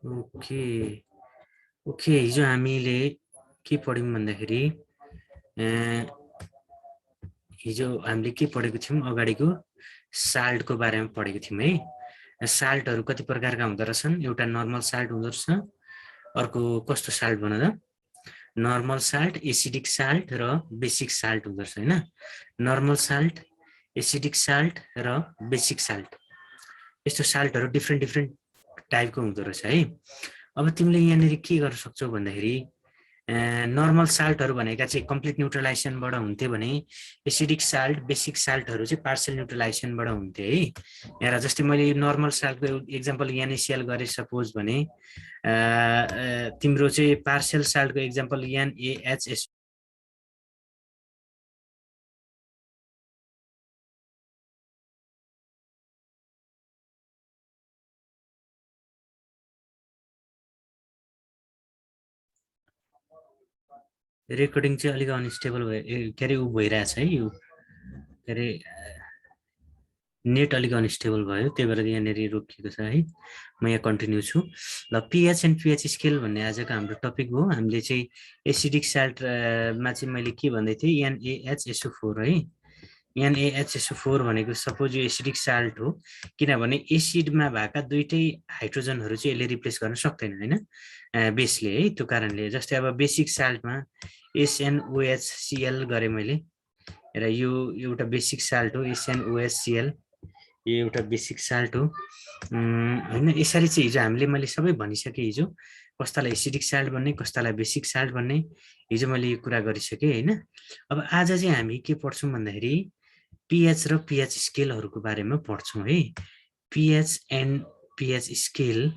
Okay okay हिजो हामीले के पढ्यौं भन्दाखेरि हिजो हामीले के पढेको थियौं अगाडिको साल्टको बारेमा पढेको थियौं है। साल्टहरू कति प्रकारका हुँदो रहेछन्, एउटा नर्मल साल्ट हुँदो रहेछ, अर्को कस्तो साल्ट भन त, नर्मल साल्ट, एसिडिक साल्ट र बेसिक साल्ट हुँदो रहेछ हैन। नर्मल साल्ट, एसिडिक साल्ट र बेसिक साल्ट, यस्तो साल्टहरू डिफ्रेन्ट डिफ्रेन्ट टाइपको हुँदो रहेछ है। अब तिमीले यहाँनिर के गर्न सक्छौ भन्दाखेरि नर्मल साल्टहरू भनेका चाहिँ कम्प्लिट न्युट्रलाइजेसनबाट हुन्थे भने एसिडिक साल्ट, बेसिक साल्टहरू चाहिँ पार्शियल न्युट्रलाइजेसनबाट हुन्थे है। यहाँ जस्तै मैले नर्मल साल्टको एक्जाम्पल NaCl गरे सपोज भने तिम्रो चाहिँ पार्शियल साल्टको एक्जाम्पल NaHS रेकर्डिङ चाहिँ अलिक अनस्टेबल भयो, के अरे ऊ भइरहेछ है, यो के अरे नेट अलिक अनस्टेबल भयो, त्यही भएर यहाँनिर रोकिएको छ है। म यहाँ कन्टिन्यू छु। ल पिएच एन्ड पिएच स्केल भन्ने आजको हाम्रो टपिक हो। हामीले चाहिँ एसिडिक साल्टमा चाहिँ मैले के भन्दै थिएँ, NaHSO4 है। NaHSO4 भनेको सपोज यो एसिडिक साल्ट हो, किनभने एसिडमा भएका दुईटै हाइड्रोजनहरू चाहिँ यसले रिप्लेस गर्न सक्दैन होइन बेसले है। त्यो कारणले जस्तै अब बेसिक साल्टमा SNOHCl गरेँ मैले र यो एउटा बेसिक साल्ट हो SNOHCl, यो एउटा बेसिक साल्ट हो होइन। यसरी चाहिँ हिजो हामीले मैले सबै भनिसकेँ, हिजो कस्तालाई एसिडिक साल्ट भन्ने, कस्तालाई बेसिक साल्ट भन्ने, हिजो मैले यो कुरा गरिसकेँ होइन। अब आज चाहिँ हामी के पढ्छौँ भन्दाखेरि पिएच र पिएच स्केलहरूको बारेमा पढ्छौँ है। पिएच एन्ड पिएच स्केलहरूको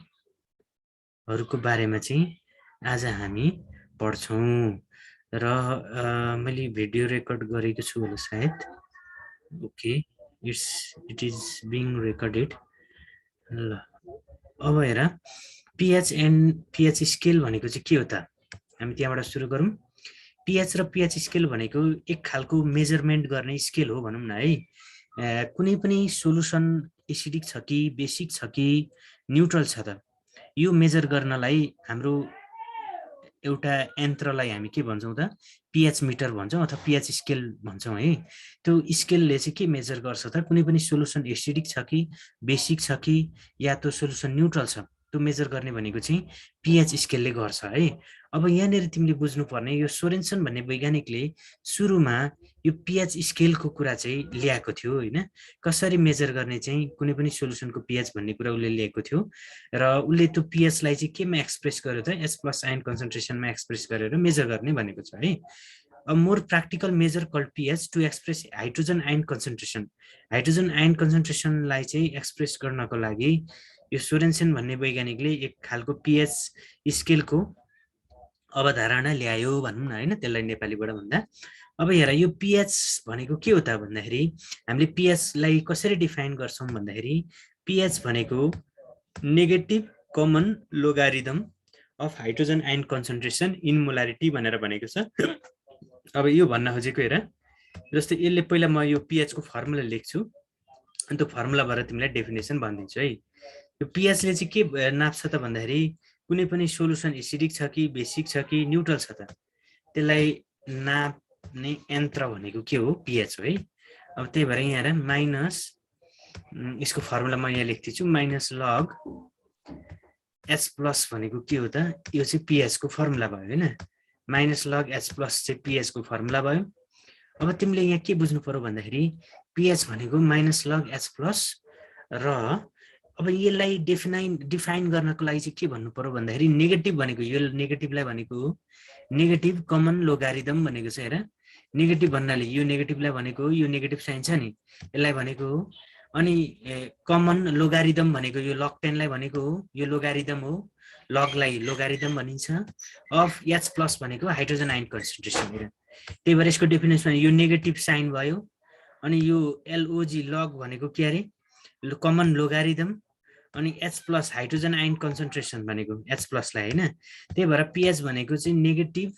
बारेमा चाहिँ आज हामी पढ्छौँ र मैले भिडियो रेकर्ड गरेको छु होला सायद। Okay it is being recorded. ल अब हेर, पिएच एन्ड पिएच स्केल भनेको चाहिँ के हो त, हामी त्यहाँबाट सुरु गरौँ। पिएच र पिएच स्केल भनेको एक खालको मेजरमेन्ट गर्ने स्केल हो भनौँ न है। कुनै पनि सोलुसन एसिडिक छ कि बेसिक छ कि न्युट्रल छ त, यो मेजर गर्नलाई हाम्रो एउटा यन्त्रलाई हामी के भन्छौँ त, पिएच मिटर भन्छौँ अथवा पिएच स्केल भन्छौँ है। त्यो स्केलले चाहिँ के मेजर गर्छ त, कुनै पनि सोलुसन एसिडिक छ कि बेसिक छ कि या त्यो सोलुसन न्युट्रल छ, त्यो मेजर गर्ने भनेको चाहिँ पिएच स्केलले गर्छ है। अब यहाँनिर तिमीले बुझ्नुपर्ने, यो सोरेन्सन भन्ने वैज्ञानिकले सुरुमा यो पिएच स्केलको कुरा चाहिँ ल्याएको थियो होइन। कसरी मेजर गर्ने चाहिँ कुनै पनि सोलुसनको पिएच भन्ने कुरा उसले ल्याएको थियो र उसले त्यो पिएचलाई चाहिँ केमा एक्सप्रेस गर्यो त, H+ आयन कन्सन्ट्रेसनमा एक्सप्रेस गरेर मेजर गर्ने भनेको छ है। A more practical measure called pH to express hydrogen ion concentration, hydrogen ion कन्सन्ट्रेसनलाई चाहिँ एक्सप्रेस गर्नको लागि यो सोरेन्सन भन्ने वैज्ञानिकले एक खालको पिएच स्केलको अवधारणा ल्यायो भनौँ न होइन, त्यसलाई नेपालीबाट भन्दा। अब हेर, यो पिएच भनेको के हो त भन्दाखेरि हामीले पिएचलाई कसरी डिफाइन गर्छौँ भन्दाखेरि पिएच भनेको negative common logarithm of hydrogen ion concentration in molarity भनेर भनेको छ। अब यो भन्न खोजेको हेर, जस्तै यसले पहिला म यो पिएचको फर्मुला लेख्छु अनि त्यो फर्मुलाबाट तिमीलाई डेफिनेसन भनिदिन्छु है। यो पिएचले चाहिँ के नाप्छ त भन्दाखेरि कुनै पनि सोलुसन एसिडिक छ कि बेसिक छ कि न्युट्रल छ त, त्यसलाई नाप्ने यन्त्र भनेको के हो, पिएच हो है। अब त्यही भएर यहाँ हेर, माइनस यसको फर्मुला म यहाँ लेख्दैछु, माइनस लग H+ भनेको के हो त, यो चाहिँ पिएचको फर्मुला भयो होइन। माइनस लग H+ चाहिँ पिएचको फर्मुला भयो। अब तिमीले यहाँ के बुझ्नु पर्यो भन्दाखेरि पिएच भनेको माइनस लग H+ र अब यसलाई डिफाइन गर्नको लागि चाहिँ के भन्नु पर्यो भन्दाखेरि नेगेटिभ भनेको, यो नेगेटिभलाई भनेको नेगेटिभ कमन लोगारिदम भनेको छ हेर। नेगेटिभ भन्नाले यो नेगेटिभलाई भनेको यो नेगेटिभ साइन छ नि यसलाई भनेको हो, अनि कमन लोगारिदम भनेको यो लग 10लाई भनेको हो, यो लोगारिदम हो, लगलाई लोगारिदम भनिन्छ। अफ H+ भनेको हाइड्रोजन आयन कन्सन्ट्रेसन हेर। त्यही भएर यसको डेफिनेसन यो नेगेटिभ साइन भयो, अनि यो LOG लग भनेको के अरे कमन लोगारिदम, अनि H+ हाइड्रोजन आयन कन्सन्ट्रेसन भनेको H+लाई होइन। त्यही भएर पिएच भनेको चाहिँ negative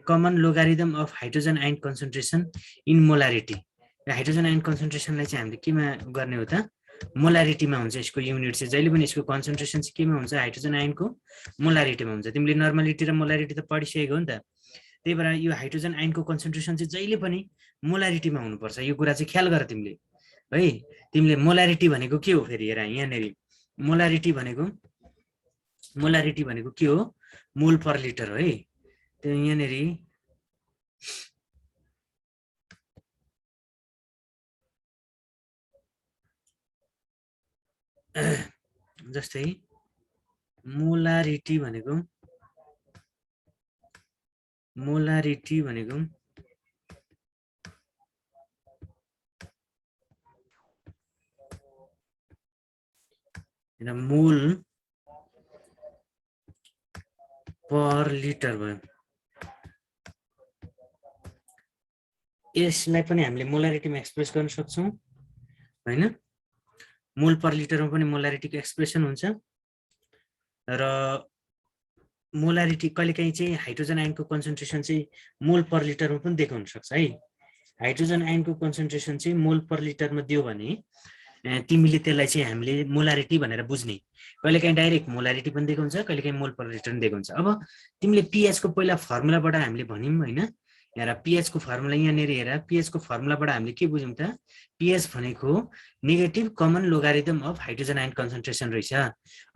common logarithm of hydrogen ion concentration in molarity, hydrogen ion कन्सन्ट्रेसनलाई चाहिँ हामीले केमा गर्ने हो त मोलारिटीमा हुन्छ यसको युनिट चाहिँ जहिले पनि यसको कन्सन्ट्रेसन चाहिँ केमा हुन्छ हाइड्रोजन आयनको मोलारिटीमा हुन्छ तिमीले नर्मालिटी र मोलारिटी त पढिसकेको हो नि त त्यही भएर यो हाइड्रोजन आयनको कन्सन्ट्रेसन चाहिँ जहिले पनि मोलारिटीमा हुनुपर्छ यो कुरा चाहिँ ख्याल गर तिमीले है तिमीले मोलारिटी भनेको के हो फेरि हेर यहाँनेरि मोलारिटी भनेको के हो मोल पर लिटर हो है त्यो यहाँनेरि जस्तै मोलारिटी भनेको मोल पर लिटर भयो यसलाई पनि हामीले मोलारिटीमा एक्सप्रेस गर्न सक्छौं हैन मोल पर लिटरमा पनि मोलारिटीको एक्सप्रेसन हुन्छ र मोलारिटी कहिलेकाहीँ चाहिँ हाइड्रोजन आयनको कन्सन्ट्रेसन चाहिँ मोल पर लिटरमा पनि दिएको हुन सक्छ है हाइड्रोजन आयनको कन्सन्ट्रेसन चाहिँ मोल पर लिटरमा दियो भने तिमीले त्यसलाई चाहिँ हामीले मोलारिटी भनेर बुझ्ने कहिलेकाहीँ डाइरेक्ट मोलारिटी पनि दिएको हुन्छ कहिलेकाहीँ मोल पर लिटर पनि दिएको हुन्छ अब तिमीले पीएच को पहिला फर्मुलाबाट हामीले भन्यौं हैन हेर पीएच को फर्मुला यहाँनेर हेर पीएच को फर्मुलाबाट हामीले के बुझ्यौं त पीएच भनेको negative common logarithm of hydrogen ion concentration रहेछ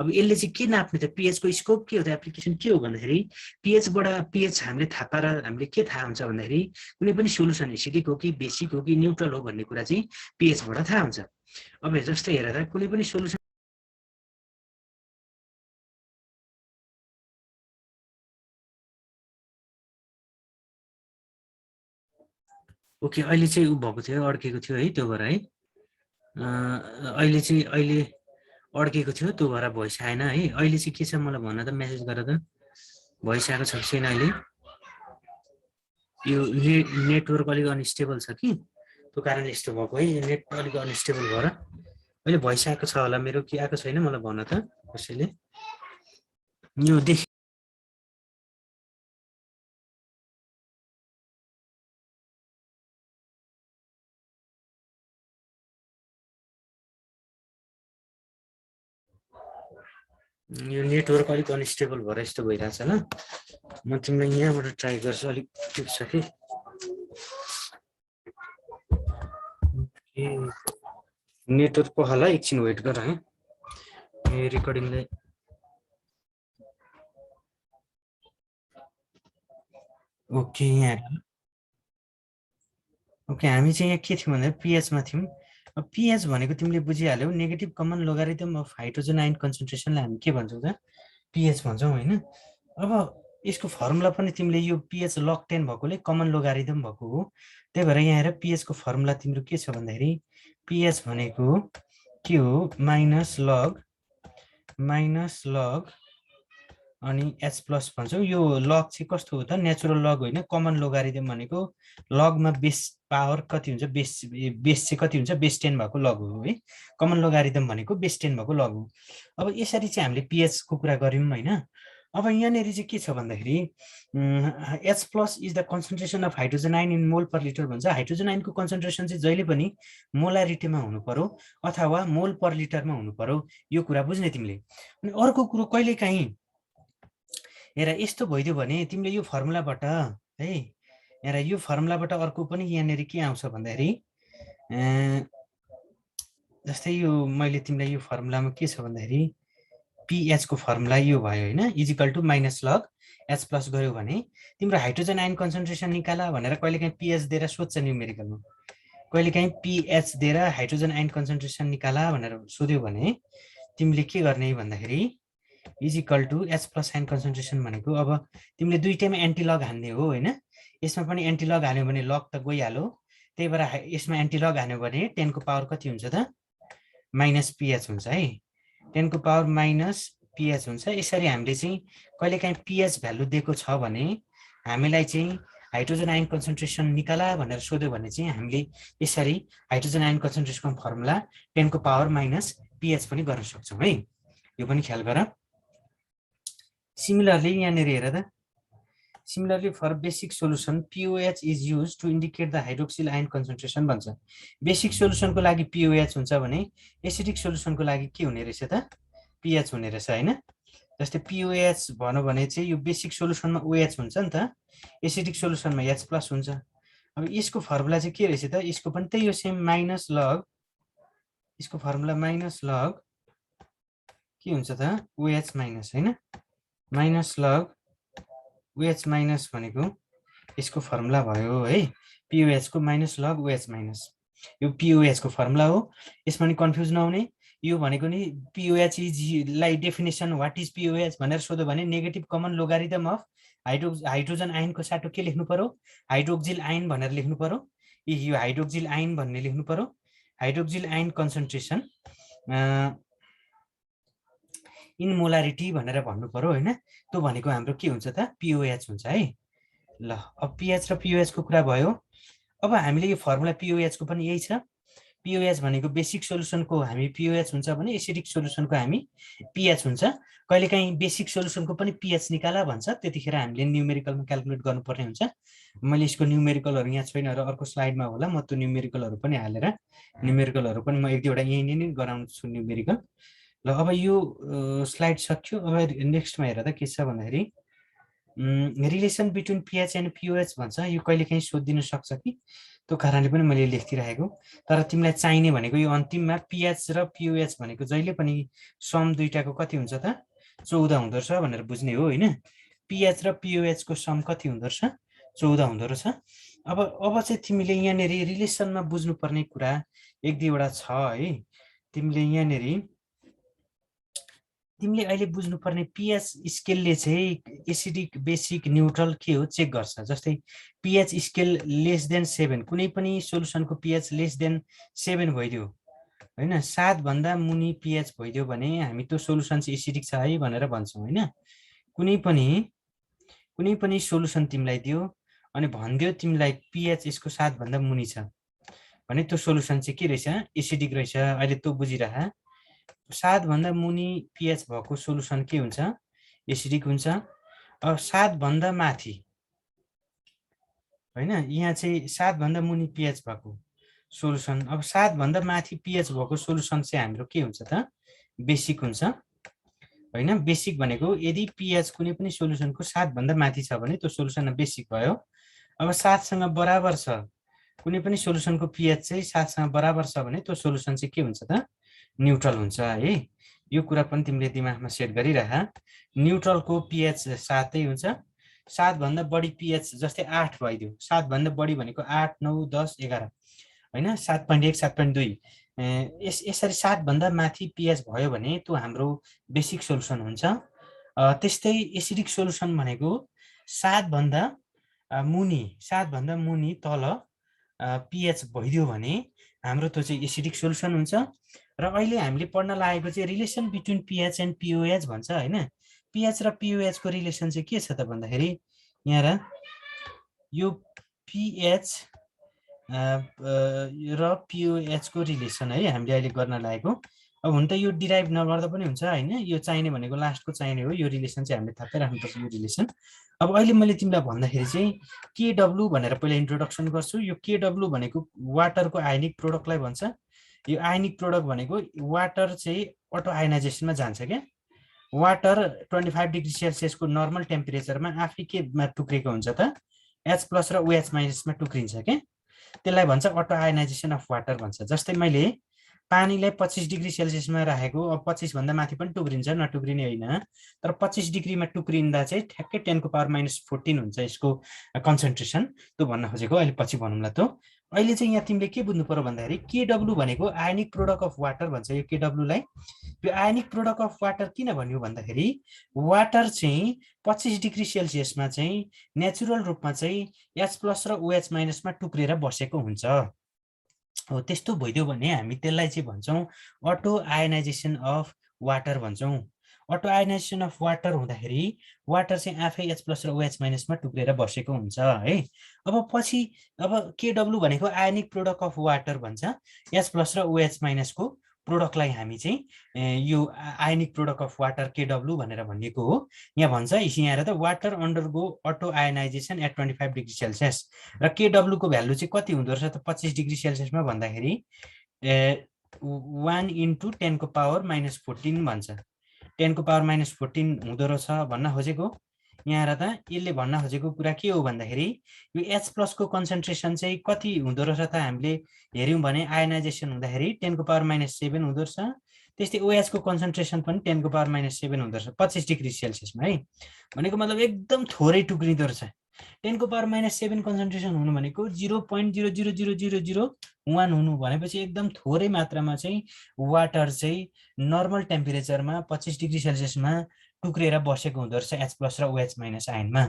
अब यसले चाहिँ के नाप्ने त पीएच को स्कोप के हो त एप्लिकेसन के हो भन्दाखेरि पीएचबाट पीएच हामीले थाहा पाएर हामीले के थाहा हुन्छ भन्दाखेरि कुनै पनि सोलुसन एसिडिक हो कि बेसिक हो कि न्यूट्रल हो भन्ने कुरा चाहिँ पीएचबाट थाहा हुन्छ अब जस्तै हेर त कुनै पनि सोलुसन ओके अहिले चाहिँ उ भएको थियो अड्केको थियो है त्यो भएर है अहिले अड्केको थियो त्यो भएर भोइस आएन है अहिले चाहिँ के छ मलाई भन त मेसेज गर त भोइस आएको छ कि छैन अहिले यो नेटवर्क अलिक अनस्टेबल छ कि त्यो कारणले यस्तो भएको है नेट अलिक अनस्टेबल भएर अहिले भोइस आएको छ होला मेरो के आएको छैन मलाई भन त कसैले यो देख यो नेटवर्क अलिक अनस्टेबल भएर यस्तो भइरहेछ ल म तिमीलाई यहाँबाट ट्राई गर्छु अलिक टिप्छ कि नेटवर्क होला एकछिन वेट गर है यो रेकर्डिङले ओके यहाँ ओके हामी चाहिँ यहाँ के थियौँ भन्दा पीएचमा थियौँ अब पीएच भनेको तिमीले बुझिहाल्यौ negative common logarithm of hydrogen ion कन्सन्ट्रेसनलाई हामी के भन्छौँ त पीएच भन्छौँ हैन अब यसको फर्मुला पनि तिमीले यो पीएच लग 10 भएकोले कमन लोगारिथम भएको हो त्यही भएर यहाँ हेर पीएच को फर्मुला तिम्रो के छ भन्दाखेरि पीएच भनेको के हो माइनस लग अनि एच प्लस भन्छौँ यो लग चाहिँ कस्तो हो त नेचुरल लग होइन कमन लोगारिथम भनेको लगमा बेस पावर कति हुन्छ बेस चाहिँ कति हुन्छ बेस 10 भएको लग हो है कमन लोगारिथम भनेको बेस 10 भएको लग हो अब यसरी चाहिँ हामीले पीएच को कुरा गर्यौं हैन अब यहाँनेरि चाहिँ के छ भन्दाखेरि H plus is the concentration of hydrogen ion in मोल पर लिटर भन्छ हाइड्रोजन आयनको कन्सन्ट्रेसन चाहिँ जहिले पनि मोलारिटीमा हुनु पर्यो अथवा मोल पर लिटरमा हुनु पर्यो यो कुरा बुझ्ने तिमीले अनि अर्को कुरो कहिलेकाहीँ हेर यस्तो भइदियो भने तिमीले यो फर्मुलाबाट है हेर यो फर्मुलाबाट अर्को पनि यहाँनेरि के आउँछ भन्दाखेरि जस्तै यो मैले तिमीलाई यो फर्मुलामा के छ भन्दाखेरि पीएच को फर्मुला यो भयो हैन is equal to minus log H plus गर्यो भने तिम्रो हाइड्रोजन आयन कन्सन्ट्रेसन निकाला भनेर कहिलेकाहीँ पीएच दिएर सोध्छ न्युमेरिकलमा कहिलेकाहीँ पीएच दिएर हाइड्रोजन आयन कन्सन्ट्रेसन निकाला भनेर सोध्यो भने तिमीले के गर्ने भन्दाखेरि is equal to H plus ion concentration भनेको अब तिमीले दुईटैमा एन्टी लग हान्ने हो हैन यसमा पनि एन्टी लग हान्यो भने लग त गइहाल्यो त्यही भएर यसमा एन्टी लग हान्यो भने 10 को पावर कति हुन्छ त माइनस पीएच हुन्छ है 10 को पावर माइनस पीएच हुन्छ यसरी हामीले चाहिँ कहिलेकाहीँ पीएच भ्यालु दिएको छ भने हामीलाई चाहिँ हाइड्रोजन आयन कन्सन्ट्रेसन निकाला भनेर सोध्यो भने चाहिँ हामीले यसरी हाइड्रोजन आयन कन्सन्ट्रेसनको फर्मुला 10 को पावर माइनस पीएच पनि गर्न सक्छौं है यो पनि ख्याल गर सिमिलरली यहाँनेर हेर त Similarly, for basic solution, POH is used to indicate the hydroxyl ion concentration भन्छ। बेसिक सोलुसनको लागि POH हुन्छ भने एसिडिक सोलुसनको लागि के हुने रहेछ त PH हुने रहेछ हैन। जस्तै POH भन्यो भने चाहिँ यो बेसिक सोलुसनमा OH हुन्छ नि त, एसिडिक सोलुसनमा H+ हुन्छ। अब यसको फर्मुला चाहिँ के रहेछ त, यसको पनि त्यही हो सेम माइनस लग, यसको फर्मुला माइनस लग के हुन्छ त OH माइनस हैन, माइनस लग OH माइनस भनेको यसको फर्मुला भयो है, POH को माइनस लग OH माइनस, यो POH को फर्मुला हो। यसमा नि कन्फ्युज नहुने, यो भनेको नि POH इज लाई डेफिनेसन व्हाट इज POH भनेर सोध्यो भने negative common logarithm of hydrogen आयनको साटो के लेख्नु पर्यो, हाइड्रोक्सिल आयन भनेर लेख्नु पर्यो। यो हाइड्रोक्सिल आयन भन्ने लेख्नु पर्यो, hydroxyl ion concentration in molarity भनेर भन्नु पर्यो हैन। त्यो भनेको हाम्रो के हुन्छ त POH हुन्छ है। ल अब PH र POH को कुरा भयो। अब हामीले यो फर्मुला POH को पनि यही छ। POH भनेको बेसिक सोलुसनको हामी POH हुन्छ भने एसिडिक सोलुसनको हामी PH हुन्छ। कहिलेकाहीँ बेसिक सोलुसनको पनि PH निकाला भन्छ, त्यतिखेर हामीले न्युमेरिकलमा क्याल्कुलेट गर्नुपर्ने हुन्छ। मैले यसको न्युमेरिकलहरु यहाँ छैन र अर्को स्लाइडमा होला, म त्यो न्युमेरिकलहरु पनि हालेर न्युमेरिकलहरु पनि म एक दुईवटा यही नै गराउँछु न्युमेरिकल। ल अब यो स्लाइड सक्यो। अब नेक्स्टमा हेर त के छ भन्दाखेरि relation between PH and POH भन्छ। यो कहिलेकाहीँ सोधिदिन सक्छ कि, त्यो कारणले पनि मैले लेखिराखेको। तर तिमीलाई चाहिने भनेको यो अन्तिममा PH र POH भनेको जहिले पनि सम दुईटाको कति हुन्छ त 14 हुँदो रहेछ भनेर बुझ्ने हो हैन। PH र POH को सम कति हुँदो रहेछ 14 हुँदो रहेछ। अब चाहिँ तिमीले यहाँनेर रिलेसनमा बुझ्नुपर्ने कुरा एक दुईवटा छ है। तिमीले यहाँनेर तिमीले अहिले बुझ्नुपर्ने PH स्केलले चाहिँ एसिडिक बेसिक न्युट्रल के हो चेक गर्छ। जस्तै PH स्केल लेस देन 7, कुनै पनि सोलुसनको PH लेस देन 7 भइदियो हैन, 7 भन्दा मुनि PH भइदियो भने हामी त्यो सोलुसन चाहिँ एसिडिक छ है भनेर भन्छौं हैन। कुनै पनि सोलुसन तिमीलाई दियो अनि भन्दियो तिमीलाई PH यसको 7 भन्दा मुनि छ भने त्यो सोलुसन चाहिँ के रहेछ एसिडिक रहेछ। अहिले त्यो बुझिराख। 7 भन्दा मुनि PH भएको सोलुसन के हुन्छ एसिडिक हुन्छ। अब 7 भन्दा माथि हैन, यहाँ चाहिँ 7 भन्दा मुनि PH भएको सोलुसन, अब 7 भन्दा माथि PH भएको सोलुसन चाहिँ हाम्रो के हुन्छ त बेसिक हुन्छ हैन। बेसिक भनेको यदि PH कुनै पनि सोलुसनको 7 भन्दा माथि छ भने त्यो सोलुसन बेसिक भयो। अब 7 सँग बराबर छ, कुनै पनि सोलुसनको PH चाहिँ 7 सँग बराबर छ भने त्यो सोलुसन चाहिँ के हुन्छ त न्युट्रल हुन्छ है। यो कुरा पनि तिमीले दिमागमा सेट गरिराख। न्युट्रलको PH 7 हुन्छ। 7 भन्दा बढी PH जस्तै 8 भइदियो, 7 भन्दा बढी भनेको 8 9 10 11 हैन, 7.1 7.2 यसरी 7 भन्दा माथि PH भयो भने त्यो हाम्रो बेसिक सोलुसन हुन्छ। त्यस्तै एसिडिक सोलुसन भनेको 7 भन्दा मुनि तल PH भइदियो भने हाम्रो त्यो चाहिँ एसिडिक सोलुसन हुन्छ। र अहिले हामीले पढ्न लागेको चाहिँ relation between PH and POH भन्छ हैन। PH र POH को रिलेसन चाहिँ के छ त भन्दाखेरि यहाँ यो PH र POH को रिलेसन है हामीले अहिले गर्न लागेको। अब हुन त यो डिराइभ नगर्दा पनि हुन्छ हैन, यो चाहिने भनेको लास्टको चाहिने हो। यो रिलेसन चाहिँ हामीले थाहा राख्नुपर्छ यो रिलेसन। अब अहिले मैले तिमीलाई भन्दाखेरि चाहिँ KW भनेर पहिला इन्ट्रोडक्सन गर्छु। यो KW भनेको वाटरको आयनिक प्रोडक्टलाई भन्छ। यो आयनिक प्रोडक्ट भनेको वाटर चाहिँ अटो आयनाइजेसनमा जान्छ क्या। वाटर 25 डिग्री सेल्सियस को नर्मल टेम्परेचरमा आफै केमा टुक्रेको हुन्छ त H+ र OH- मा टुक्रिन्छ क्या। त्यसलाई भन्छ अटो आयनाइजेसन अफ वाटर भन्छ। जस्तै मैले पानीलाई 25 डिग्री सेल्सियसमा राखेको, अब 25 भन्दा माथि पनि टुक्रिन्छ, नटुक्रिने होइन, तर 25 डिग्रीमा टुक्रिँदा चाहिँ ठ्याक्कै 10⁻⁻14 हुन्छ यसको कन्सन्ट्रेसन। त्यो भन्न खोजेको अहिले पछि भनौँला। त अहिले चाहिँ यहाँ तिमीले के बुझ्नु पर्यो भन्दाखेरि KW भनेको आयनिक प्रोडक्ट अफ वाटर भन्छ। यो KW लाई यो आयनिक प्रोडक्ट अफ वाटर किन भन्यो भन्दाखेरि वाटर चाहिँ 25 डिग्री सेल्सियसमा चाहिँ नेचुरल रूपमा चाहिँ H+ र OH- मा टुक्रेर बसेको हुन्छ। हो त्यस्तो भइदियो भने हामी त्यसलाई चाहिँ भन्छौँ अटो आयनाइजेसन अफ वाटर भन्छौँ। अटो आयनाइजेसन अफ वाटर हुँदाखेरि वाटर चाहिँ आफै H+ र OH- मा टुक्रेर बसेको हुन्छ है। अब KW भनेको आयनिक प्रोडक्ट अफ वाटर भन्छ, H+ र OH- को प्रोडक्टलाई हामी चाहिँ यो ionic product of water KW भनेर भनिएको हो। यहाँ भन्छ यहाँ हेर त water undergo auto ionization at 25 degree Celsius र केडब्ल्यू को भ्यालु चाहिँ कति हुँदो रहेछ त 25 डिग्री सेल्सियसमा भन्दाखेरि 1 × 10⁻⁻14 भन्छ। 10⁻⁻14 हुँदो रहेछ भन्न खोजेको। यहाँ हेर त यसले भन्न खोजेको कुरा के हो भन्दाखेरि यो H+ को कन्सन्ट्रेसन चाहिँ कति हुँदो रहेछ त हामीले हेर्यौँ भने आयनाइजेसन हुँदाखेरि 10⁻⁻7 हुँदो रहेछ। त्यस्तै OH को कन्सन्ट्रेसन पनि 10⁻⁻7 हुँदो रहेछ 25 डिग्री सेल्सियसमा है। भनेको मतलब एकदम थोरै टुक्रिँदो रहेछ। 10⁻⁻7 कन्सन्ट्रेसन हुनु भनेको 0.0000001 हुनु भनेपछि एकदम थोरै मात्रामा चाहिँ वाटर चाहिँ नर्मल टेम्परेचरमा 25 डिग्री सेल्सियसमा टुक्रेर बसेको हुँदो रहेछ H+ र OH- आयनमा।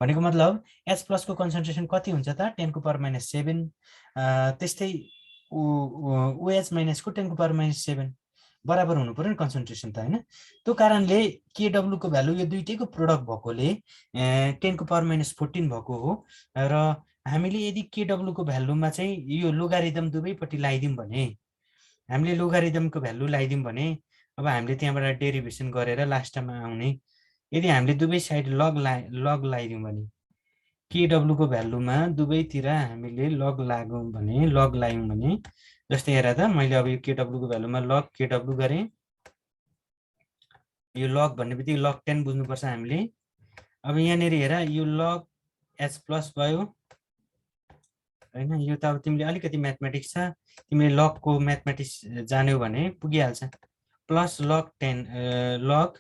भनेको मतलब H+ को कन्सन्ट्रेसन कति हुन्छ त 10⁻⁻7 त्यस्तै OH- को 10⁻⁻7 बराबर हुनु पर्यो नि कन्सन्ट्रेसन त हैन। त्यो कारणले केडब्ल्यू को भ्यालु यो दुईटैको प्रोडक्ट भएकोले 10⁻⁻14 भएको हो। र हामीले यदि केडब्ल्यू को भ्यालुमा चाहिँ यो लोगारिदम दुवैपट्टि लगाइदियौँ भने हामीले लोगारिदमको भ्यालु लगाइदियौँ भने अब हामीले त्यहाँबाट डेरिभेसन गरेर लास्टमा आउने यदि हामीले दुवै साइड लग लगाइदियौँ भने केडब्ल्यू को भ्यालुमा दुवैतिर हामीले लग लाग्यौँ भने लग लगायौँ भने जस्तै हेर त मैले अब यो केडब्ल्यू को भ्यालुमा लग केडब्ल्यू गरेँ। यो लग भन्ने बित्तिकै लग 10 बुझ्नुपर्छ हामीले। अब यहाँनिर हेर यो लग H+ भयो हैन। यो त अब तिमीले अलिकति म्याथमेटिक्स छ तिमीले लग को म्याथमेटिक्स जान्यौ भने पुगिहाल्छ। प्लस लग 10 लग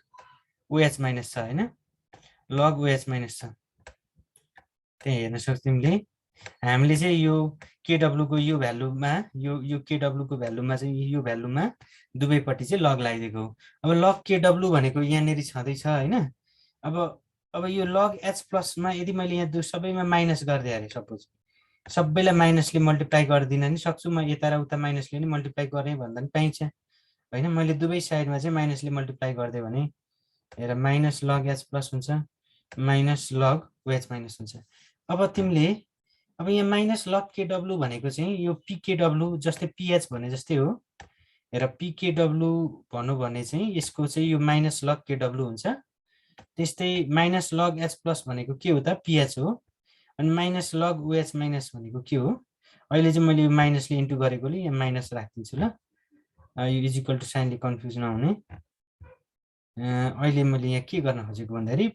OH- छ हैन। लग OH- छ त्यही हेर्न सक्छौ तिमीले। हामीले चाहिँ यो केडब्ल्यू को यो भ्यालुमा यो केडब्ल्यू को भ्यालुमा चाहिँ यो भ्यालुमा दुवैपट्टि चाहिँ लग लगाइदिएको हो। अब लग केडब्ल्यू भनेको यहाँनिर छँदैछ हैन। अब यो लग H+ मा यदि मैले यहाँ सबैमा माइनस गर्दै अरे सपोज सबैलाई माइनसले मल्टिप्लाई गरिदिन नि सक्छु म यता र उता माइनसले नि मल्टिप्लाई गर्ने भन्दा नि पाइन्छ हैन। मैले दुवै साइडमा चाहिँ माइनसले मल्टिप्लाई गर्दै भने हेर माइनस लग H+ हुन्छ माइनस लग OH- हुन्छ। अब तिमीले अब यहाँ माइनस लग केडब्ल्यू भनेको चाहिँ यो PKW जस्तै PH भने जस्तै हो। हेर PKW भन्नु भने चाहिँ यसको चाहिँ यो माइनस लग केडब्ल्यू हुन्छ। त्यस्तै माइनस लग H+ भनेको के हो त PH हो। अनि माइनस लग OH- भनेको के हो। अहिले चाहिँ मैले यो माइनसले इन्टु गरेकोले यहाँ माइनस राखिदिन्छु ल। यो इजिकल टु साइनले कन्फ्युज नहुने। अहिले मैले यहाँ के गर्न खोजेको भन्दाखेरि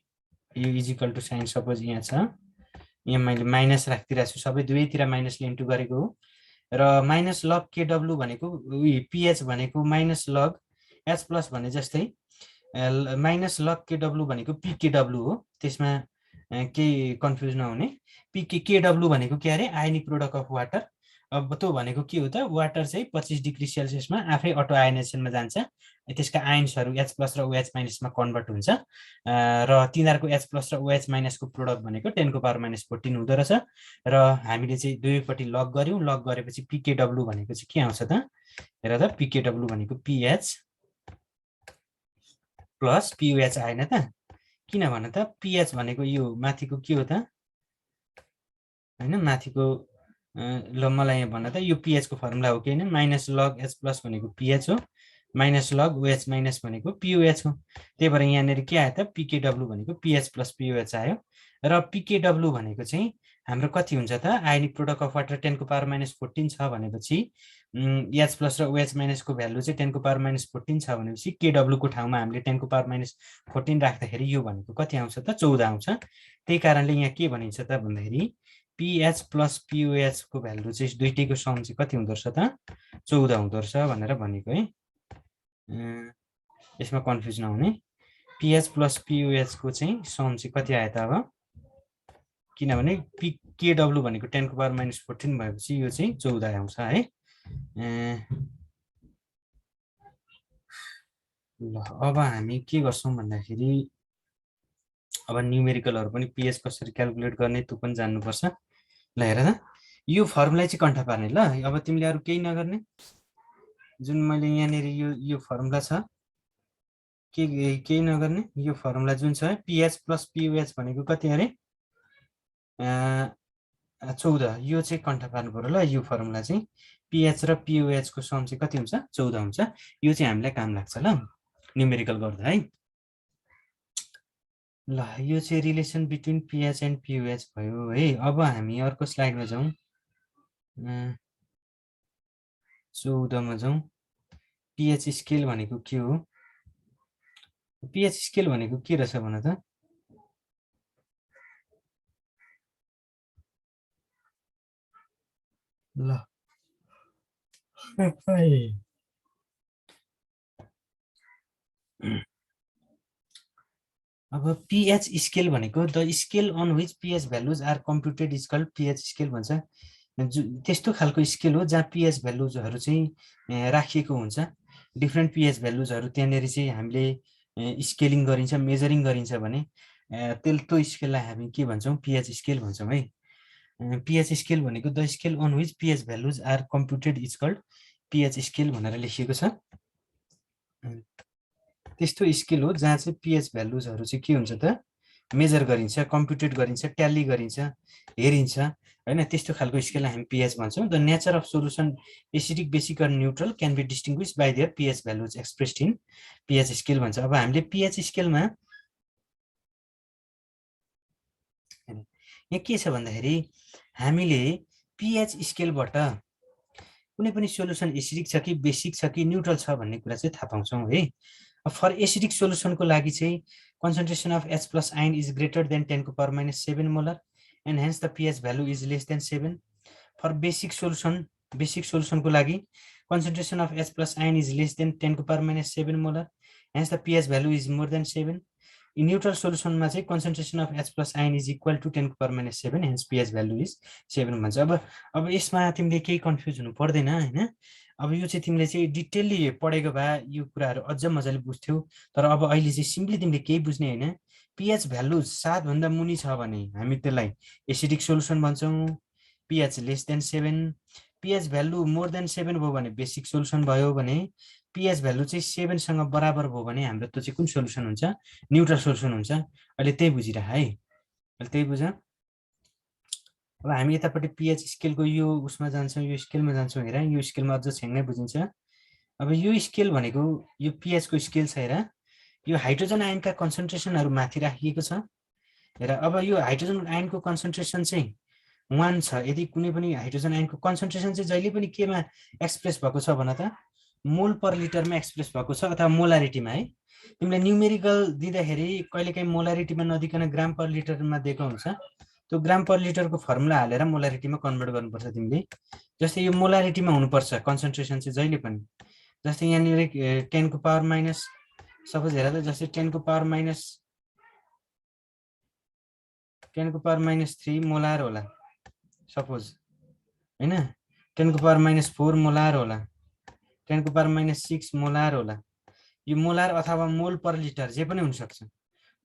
यो इजिकल टु साइन सपोज यहाँ छ यहाँ मैले माइनस राखिदिरहेको छु सबै दुवैतिर माइनसले इन्टु गरेको हो। र माइनस लग केडब्ल्यू भनेको PH भनेको माइनस लग H+ भने जस्तै माइनस लग केडब्ल्यू भनेको PKW हो। त्यसमा केही कन्फ्युज नहुने। केडब्ल्यू भनेको के अरे आयनिक प्रोडक्ट अफ वाटर। अब त्यो भनेको के हो त वाटर चाहिँ 25 डिग्री सेल्सियसमा आफै अटो आयनाइजेसनमा जान्छ। त्यसका आयन्सहरू H+ र OH- मा कन्भर्ट हुन्छ र तिनीहरूको H+ र OH- को प्रोडक्ट भनेको 10⁻⁻14 हुँदो रहेछ। र हामीले चाहिँ दुवैपट्टि लग गर्यौँ। लग गरेपछि PKW भनेको चाहिँ के आउँछ त हेर त PKW भनेको PH प्लस POH आएन त किन भन त PH भनेको यो माथिको के हो त हैन माथिको ल मलाई यहाँ भन्न त यो PH को फर्मुला हो कि हैन माइनस लग H+ भनेको PH हो माइनस लग OH- भनेको POH हो। त्यही भएर यहाँनिर के आयो त PKW भनेको PH + POH आयो। र PKW भनेको चाहिँ हाम्रो कति हुन्छ त आयनिक प्रोडक्ट अफ वाटर 10⁻⁻14 छ भनेपछि H+ र OH- को भ्यालु चाहिँ 10⁻⁻14 छ भनेपछि KW को ठाउँमा हामीले 10⁻⁻14 राख्दाखेरि यो भनेको कति आउँछ त 14 आउँछ। त्यही कारणले यहाँ के भनिन्छ त भन्दाखेरि PH + POH को भ्यालु चाहिँ दुईटैको सम चाहिँ कति हुँदो रहेछ त 14 हुँदो रहेछ भनेर भनेको है। यसमा कन्फ्युज नहुने। PH + POH को चाहिँ सम चाहिँ कति आयो त अब किनभने KW भनेको 10⁻⁻14 भएपछि यो चाहिँ 14 आउँछ है। ल अब हामी के गर्छौं भन्दाखेरि अब न्युमेरिकलहरु पनि PH कसरी क्याल्कुलेट गर्ने त्यो पनि जान्नुपर्छ। ल हेर त यो फर्मुला चाहिँ कन्ठा पार्ने ल। अब तिमीले अरु केही नगर्ने जुन मैले यहाँनिर यो फर्मुला छ केही नगर्ने यो फर्मुला जुन छ PH + POH भनेको कति अरे 14 यो चाहिँ कन्ठा पार्नु पर्यो ल। यो फर्मुला चाहिँ पिएच र पिओएच को सम चाहिँ कति हुन्छ 14 हुन्छ यो चाहिँ हामीलाई काम लाग्छ ल न्युमेरिकल गर्दा है ल यो चाहिँ रिलेसन बिट्विन पिएच एन्ड पिओएच भयो है अब हामी अर्को स्लाइडमा जाउँ 14 मा जाउँ पिएच स्केल भनेको के हो पिएच स्केल भनेको के रहेछ भन त ल अब pH स्केल भनेको the scale on which pH values are computed is called pH scale भन्छ त्यस्तो खालको स्केल हो जहाँ pH भ्यालुजहरू चाहिँ राखिएको हुन्छ डिफ्रेन्ट pH भ्यालुजहरू त्यहाँनेरि चाहिँ हामीले स्केलिङ गरिन्छ मेजरिङ गरिन्छ भने त्यो स्केललाई हामी के भन्छौँ pH स्केल भन्छौँ है pH स्केल भनेको the scale on which pH values are computed is called pH scale भनेर लेखिएको छ त्यस्तो स्केल हो जहाँ चाहिँ pH भ्यालुजहरू चाहिँ के हुन्छ त मेजर गरिन्छ कम्प्युटेड गरिन्छ ट्याली गरिन्छ हेरिन्छ हैन त्यस्तो खालको स्केललाई हामी pH भन्छौँ the nature of solution acidic basic र neutral can be distinguished by their pH values expressed in pH scale भन्छ अब हामीले pH स्केलमा यहाँ के छ भन्दाखेरि हामीले pH स्केलबाट कुनै पनि सोलुसन एसिडिक छ कि बेसिक छ कि न्यूट्रल छ भन्ने कुरा चाहिँ थाहा पाउँछौँ है फर एसिडिक सोलुसनको लागि चाहिँ concentration of H plus ion is greater than 10 to the power minus 7 molar and hence the pH value is less than 7 for basic solution को लागि concentration of H plus ion is less than 10 to the power minus 7 molar hence the pH value is more than 7 in neutral solution मा चाहिँ concentration of H plus ion is equal to 10 to the power minus 7 hence pH value is 7 भन्छ अब यसमा तिमीले केही confuse हुनु पर्दैन हैन अब यो चाहिँ तिमीले चाहिँ डिटेलली पढेको भए यो कुराहरु अझ मजाले बुझ्थ्यौ तर अब अहिले चाहिँ सिम्पली तिमीले केही बुझ्ने हैन pH भ्यालु 7 भन्दा मुनि छ भने हामी त्यसलाई एसिडिक सोलुसन भन्छौं pH less than 7 pH value more than 7 भयो भने बेसिक सोलुसन भयो भने pH भ्यालु चाहिँ 7 सँग बराबर भयो भने हाम्रो त्यो चाहिँ कुन सोलुसन हुन्छ न्यूट्रल सोलुसन हुन्छ अहिले त्यही बुझिरा है अहिले त्यही बुझ अब हामी यतापट्टि pH स्केलको यो उसमा जान्छौं यो स्केलमा जान्छौं हेर यो स्केलमा अझ छ्याङ्गै बुझिन्छ अब यो स्केल भनेको यो pH को स्केल छ हेर यो हाइड्रोजन आयनका कन्सन्ट्रेसनहरु माथि राखिएको छ हेर अब यो हाइड्रोजन आयनको कन्सन्ट्रेसन चाहिँ 1 छ यदि कुनै पनि हाइड्रोजन आयनको कन्सन्ट्रेसन चाहिँ जहिले पनि केमा एक्सप्रेस भएको छ भन त मोल पर लिटरमा एक्सप्रेस भएको छ अथवा मोलारिटीमा है तिमीले न्युमेरिकल दिँदाखेरि कहिलेकाहीँ मोलारिटीमा नदिकन ग्राम पर लिटरमा दिएको हुन्छ त्यो ग्राम पर लिटरको फर्मुला हालेर मोलारिटीमा कन्भर्ट गर्नुपर्छ तिमीले जस्तै यो मोलारिटीमा हुनुपर्छ कन्सन्ट्रेसन चाहिँ जहिले पनि जस्तै यहाँ 10 को पावर माइनस सपोज हेर त जस्तै 10 को पावर माइनस 3 मोलार होला सपोज हैन 10 को पावर माइनस 4 मोलार होला 10 को पावर माइनस 6 मोलार होला यो मोलार अथवा मोल पर लिटर जे पनि हुन सक्छ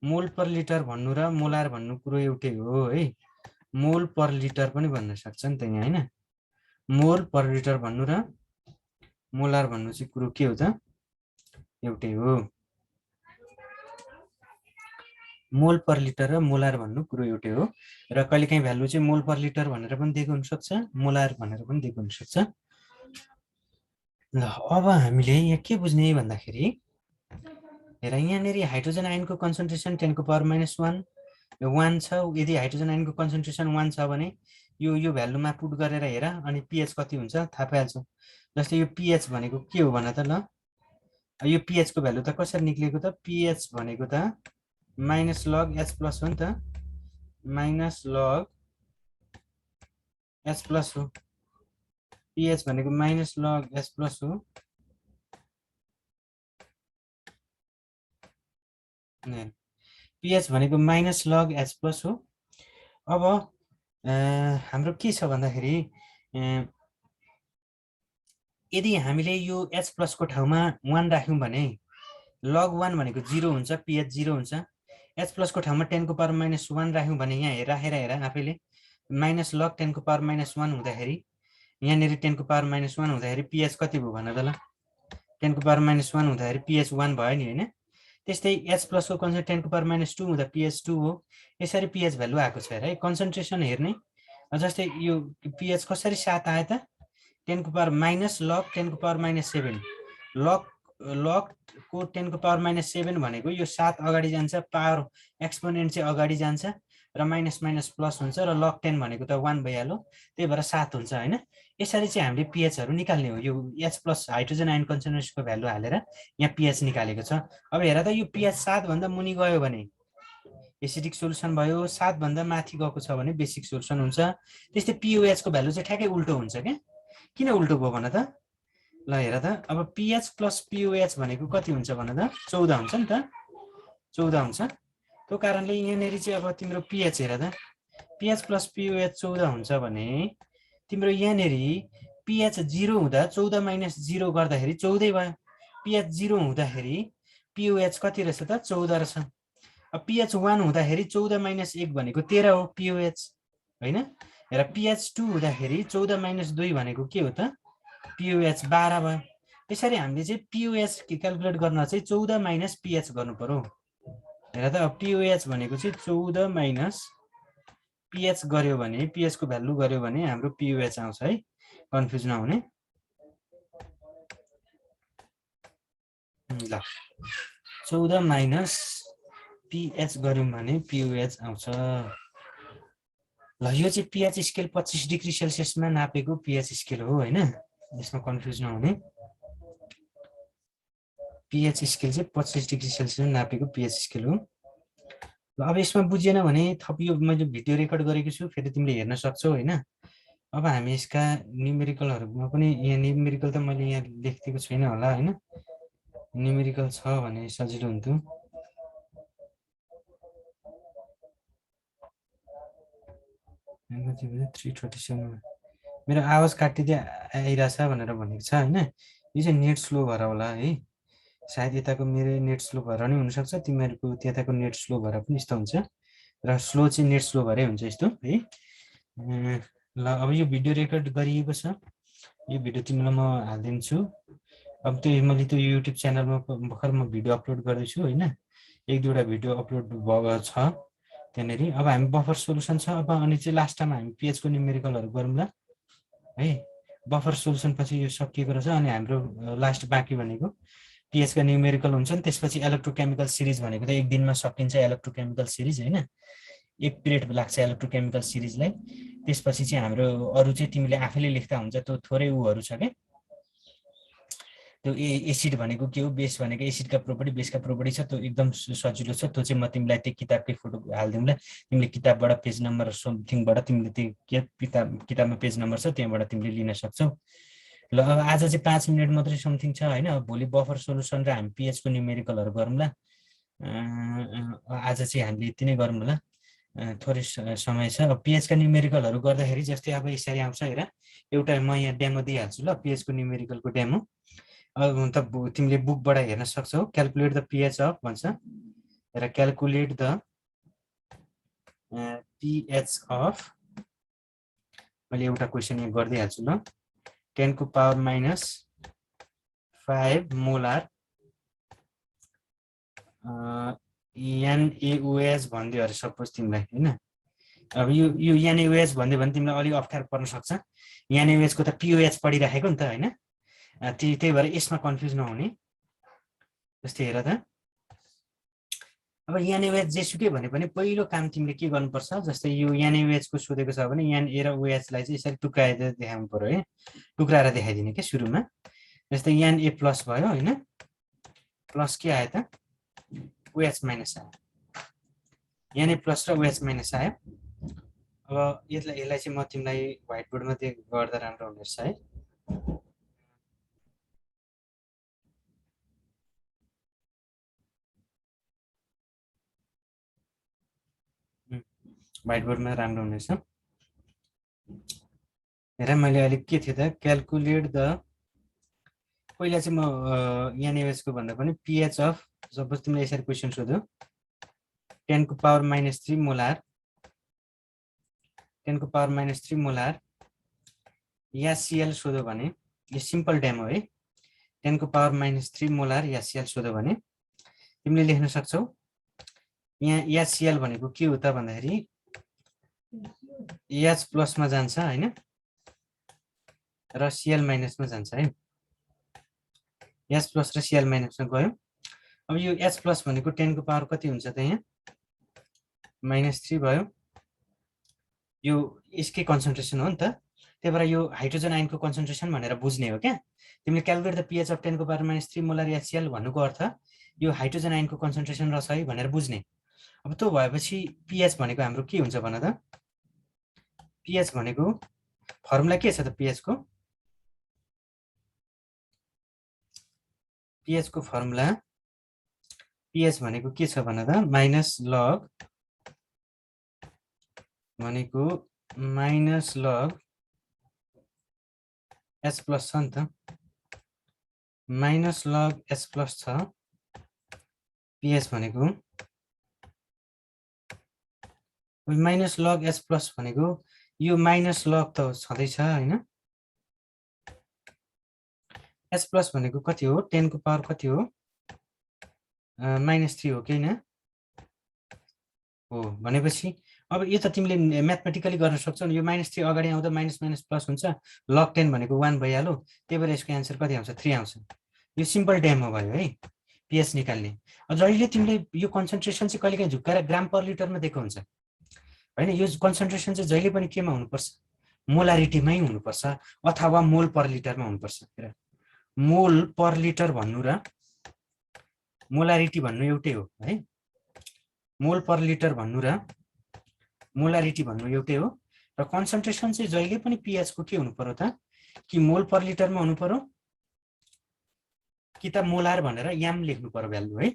मोल पर लिटर भन्नु र मोलार भन्नु कुरो एउटै हो है मोल पर लिटर पनि भन्न सक्छ नि त यहाँ हैन मोल पर लिटर भन्नु र मोलार भन्नु चाहिँ कुरो के हो त एउटै हो मोल पर लिटर र मोलार भन्नु कुरो एउटै हो र कहिलेकाहीँ भ्यालु चाहिँ मोल पर लिटर भनेर पनि दिएको हुन सक्छ मोलार भनेर पनि दिएको हुन सक्छ ल अब हामीले यहाँ के बुझ्ने भन्दाखेरि हेर यहाँनेरि हाइड्रोजन आयनको कन्सन्ट्रेसन 10 को पावर माइनस 1 1 छ यदि हाइड्रोजन आयनको कन्सन्ट्रेसन 1 छ भने यो भ्यालुमा पुट गरेर हेर अनि pH कति हुन्छ थाहा पाइहाल्छौ जस्तै यो pH भनेको के हो भन त ल यो pH को भ्यालु त कसरी निक्लेको त pH भनेको त माइनस लग H प्लस हो नि त माइनस लग H प्लस हो pH भनेको माइनस लग H प्लस हो pH भनेको माइनस लग H प्लस हो अब हाम्रो के छ भन्दाखेरि यदि हामीले यो H प्लस को ठाउँमा 1 राख्यौं भने log 1 भनेको 0 हुन्छ pH 0 हुन्छ H प्लस को ठाउँमा 10 को पावर माइनस 1 राख्यौं भने यहाँ राखेर हेर आफैले माइनस लग 10 को पावर माइनस 1 हुँदाखेरि यहाँनेरि 10 को पावर माइनस 1 हुँदाखेरि pH कति भयो भन त ल 10 को पावर माइनस 1 हुँदाखेरि pH 1 भयो नि हैन त्यस्तै H प्लस को कन्सन्ट्रेसन 10 को पावर माइनस 2 हुँदा pH 2 हो यसरी pH भ्यालु आएको छ हेर है कन्सन्ट्रेसन हेर्ने जस्तै यो pH कसरी 7 आयो त 10 को पावर माइनस लग 10 को पावर माइनस 7 लग को 10 को पावर माइनस 7 भनेको यो 7 अगाडि जान्छ पावर एक्सपोनेन्ट चाहिँ अगाडि जान्छ र माइनस माइनस प्लस हुन्छ र लग 10 भनेको त 1 भइहाल्यो त्यही भएर 7 हुन्छ हैन यसरी चाहिँ हामीले पीएचहरु निकाल्ने हो यो H प्लस हाइड्रोजन आयन कन्सन्ट्रेसनको भ्यालु हालेर यहाँ पीएच निकालेको छ अब हेर त यो पीएच 7 भन्दा मुनि गयो भने एसिडिक सोलुसन भयो 7 भन्दा माथि गएको छ भने बेसिक सोलुसन हुन्छ त्यस्तै पीओएच को भ्यालु चाहिँ ठ्याक्कै उल्टो हुन्छ के किन उल्टो भयो भन त ल हेर त अब पीएच प्लस पीओएच भनेको कति हुन्छ भन त 14 हुन्छ नि त 14 हुन्छ त्यो कारणले यहाँनेरि चाहिँ अब तिम्रो पीएच हेर त पीएच प्लस पीओएच 14 हुन्छ भने तिम्रो यहाँनेरि पीएच 0 हुँदा 14 माइनस 0 गर्दाखेरि 14 भयो पीएच 0 हुँदाखेरि पीओएच कति रहेछ त 14 रहेछ अब पीएच 1 हुँदाखेरि 14 माइनस 1 भनेको 13 हो पीओएच हैन र पीएच 2 हुँदाखेरि 14 माइनस 2 भनेको के हो त पीओएच 12 भयो त्यसरी हामीले चाहिँ पीओएच क्याल्कुलेट गर्न चाहिँ 14 माइनस पीएच गर्नु पर्यो हेर त अब पीओएच भनेको चाहिँ 14 माइनस पीएच गर्यो भने पीएच को भ्यालु गर्यो भने हाम्रो पीओएच आउँछ है कन्फ्युज नहुने ल 14 माइनस पीएच गर्यौं भने पीओएच आउँछ ल यो चाहिँ पीएच स्केल 25 डिग्री सेल्सियसमा नापेको पीएच स्केल हो हैन यसमा कन्फ्युज नहुने पीएच स्केल चाहिँ 25 डिग्री सेल्सियसमा नापेको पीएच स्केल हो अब यसमा बुझेन भने थप यो मैले भिडियो रेकर्ड गरेको छु फेरि तिमीले हेर्न सक्छौ हैन अब हामी यसका न्यूमेरिकलहरुमा पनि यहाँ न्यूमेरिकल त मैले यहाँ लेखेको छैन होला हैन न्यूमेरिकल छ भने सजिलो हुन्थ्यो तिमीले 337 मेरो आवाज काटिदै आइराछ भनेर भनेको छ हैन यो चाहिँ नेट स्लो भएर होला है सायद यताको मेरो नेट स्लो भएर नि हुन सक्छ तिमीहरुको त्यताको नेट स्लो भएर पनि यस्तो हुन्छ र स्लो चाहिँ नेट स्लो भएरै हुन्छ यस्तो है ल अब यो भिडियो रेकर्ड गरिएको छ यो भिडियो तिमीलाई म हाल्दिन्छु अब त्यो मैले त्यो युट्युब च्यानलमा भर्खर म भिडियो अपलोड गर्दै छु हैन एक दुईवटा भिडियो अपलोड भएको छ त्यनेरी अब हामी बफर सोलुसन छ अब अनि चाहिँ लास्ट टाइम हामी पीएच को न्यूमेरिकलहरु गरौँला है बफर सोलुसन पछि यो सकिएको रहेछ अनि हाम्रो लास्ट बाँकी भनेको पीएच का न्यूमेरिकल हुन्छ नि त्यसपछि इलेक्ट्रोकेमिकल सिरिज भनेको त एक दिनमा सकिन्छ इलेक्ट्रोकेमिकल सिरिज हैन एक पिरियड लाग्छ इलेक्ट्रोकेमिकल सिरिजलाई त्यसपछि चाहिँ हाम्रो अरु चाहिँ तिमीले आफैले लेख्दा हुन्छ त्यो थोरै उहरु छ के त्यो एसिड भनेको के हो बेस भनेको एसिडका प्रोपर्टी बेसका प्रोपर्टी छ त्यो एकदम सजिलो छ त्यो चाहिँ म तिमीलाई त्यो किताबकै फोटो हाल्दिउँला तिमीले किताबबाट पेज नम्बर समथिङबाट तिमीले त्यो के किताबमा पेज नम्बर छ त्यहाँबाट तिमीले लिन सक्छौ ल अब आज चाहिँ 5 मिनेट मात्रै समथिङ छ हैन भोलि बफर सोलुसन र हामी पीएच को न्यूमेरिकलहरु गरौँला आज चाहिँ हामीले यति नै गरौँ होला थोरै समय छ अब पीएच का न्यूमेरिकलहरु गर्दाखेरि जस्तै अब यसरी आउँछ हेर एउटा म यहाँ डेमो दिइहाल्छु ल पीएच को न्यूमेरिकलको डेमो अब त तिमीले बुकबाट हेर्न सक्छौ क्याल्कुलेट द पीएच अफ भन्छ र क्याल्कुलेट द पीएच अफ मैले एउटा क्वेशन यहाँ गर्दिहाल्छु ल 10 को पावर माइनस 5 मोलार NaOH भन्दियो अरे सपोज तिमीलाई हैन अब यो NaOH भन्दियो भने तिमीलाई अलि अप्ठ्यारो पर्न सक्छ NaOH को त POH पढिराखेको नि त हैन त्यही भएर यसमा कन्फ्युज नहुने जस्तै हेर त अब NaOH जेसुकै भने पनि पहिलो काम तिमीले के गर्नुपर्छ जस्तै यो NaOH को सोधेको छ भने Na र OH लाई चाहिँ यसरी टुक्राएर देखाउनु पर्यो है टुक्राएर देखाइदिने के सुरुमा जस्तै Na प्लस भयो हैन प्लस के आयो त OH माइनस आयो Na प्लस र OH माइनस आयो अब यसलाई चाहिँ म तिमीलाई व्हाइट बोर्डमा गर्दा राम्रो हुनेछ है व्हाइट बोर्डमा राम्रो हुनेछ हेर मैले अहिले के थियो त क्याल्कुलेट द पहिला चाहिँ म NaOH को भन्दा पनि pH अफ सपोज तिमीले यसरी क्वेशन सोध्यो 10 को पावर माइनस 3 मोलार 10 को पावर माइनस 3 मोलार HCl सोध्यो भने यो सिम्पल डेमो है 10 को पावर माइनस 3 मोलार HCl सोध्यो भने तिमीले लेख्न सक्छौ यहाँ HCl भनेको के हो त भन्दाखेरि H प्लस मा जान्छ हैन र Cl माइनसमा जान्छ है। H प्लस र Cl माइनसमा गयो। अब यो H प्लस भनेको 10 को पावर कति हुन्छ त यहाँ -3 भयो। यो यसकै कन्सन्ट्रेसन हो नि त, त्यही भएर यो हाइड्रोजन आयनको कन्सन्ट्रेसन भनेर बुझ्ने हो क्या। तिमीले क्यालकुलेट द pH अफ 10 को पावर -3 मोलर HCl भन्नुको अर्थ यो हाइड्रोजन आयनको कन्सन्ट्रेसन रहेछ है भनेर बुझ्ने। अब त्यो भएपछि pH भनेको हाम्रो के हुन्छ भन त। pH भनेको फर्मुला के छ त pH को? pH को फर्मुला pH भनेको के छ भन त, माइनस लग भनेको माइनस लग H प्लस छ नि त, माइनस लग H प्लस छ। pH भनेको माइनस लग H प्लस भनेको यो माइनस लग त छँदैछ हैन। H प्लस भनेको कति हो, 10 को पावर कति हो -3 हो कि हैन हो। भनेपछि अब यो त तिमीले म्याथमेटिकली गर्न सक्छौ नि। यो -3 अगाडि आउँदा माइनस माइनस प्लस हुन्छ, लग 10 भनेको 1 भइहाल्यो। त्यही भएर यसको आन्सर कति आउँछ 3 आउँछ। यो सिम्पल डेमो भयो है pH निकाल्ने। जहिले तिमीले यो कन्सन्ट्रेसन चाहिँ कहिलेकाहीँ झुक्काएर ग्राम पर लिटरमा दिएको हुन्छ हैन। यो कन्सन्ट्रेसन चाहिँ जहिले पनि केमा हुनुपर्छ, मोलारिटीमै हुनुपर्छ अथवा मोल पर लिटरमा हुनुपर्छ। मोल पर लिटर भन्नु र मोलारिटी भन्नु एउटै हो है। मोल पर लिटर भन्नु र मोलारिटी भन्नु एउटै हो। र कन्सन्ट्रेसन चाहिँ जहिले पनि pH को के हुनु पर्यो त, कि मोल पर लिटरमा हुनु पर्यो कि त मोलार भनेर याम लेख्नु पर्यो भ्यालु है।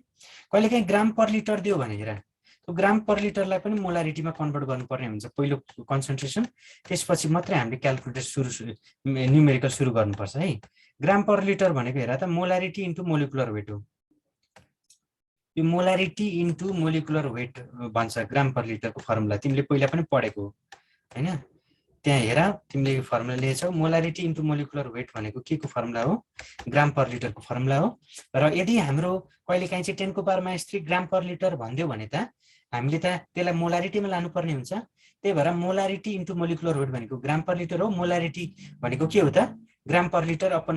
कहिलेकाहीँ ग्राम पर लिटर दियो भनेर त्यो ग्राम पर लिटरलाई पनि मोलारिटीमा कन्भर्ट गर्नुपर्ने हुन्छ पहिलो कन्सन्ट्रेसन, त्यसपछि मात्रै हामीले क्यालकुलेटर न्युमेरिकल सुरु गर्नुपर्छ है। ग्राम पर लिटर भनेको हेर त मोलारिटी इन्टु मोलिकुलर वेट हो। यो मोलारिटी इन्टु मोलिकुलर वेट भन्छ ग्राम पर लिटरको फर्मुला, तिमीले पहिला पनि पढेको हो हैन। त्यहाँ हेर तिमीले यो फर्मुला लिएछौ, मोलारिटी इन्टु मोलिकुलर वेट भनेको के को फर्मुला हो, ग्राम पर लिटरको फर्मुला हो। र यदि हाम्रो कहिलेकाहीँ चाहिँ 10 को पावर -3 ग्राम पर लिटर भन्दियो भने त हामीले त त्यसलाई मोलारिटीमा लानुपर्ने हुन्छ। त्यही भएर मोलारिटी इन्टु मोलिकुलर वेट भनेको ग्राम पर लिटर हो। मोलारिटी भनेको के हो त, ग्राम पर लिटर अपन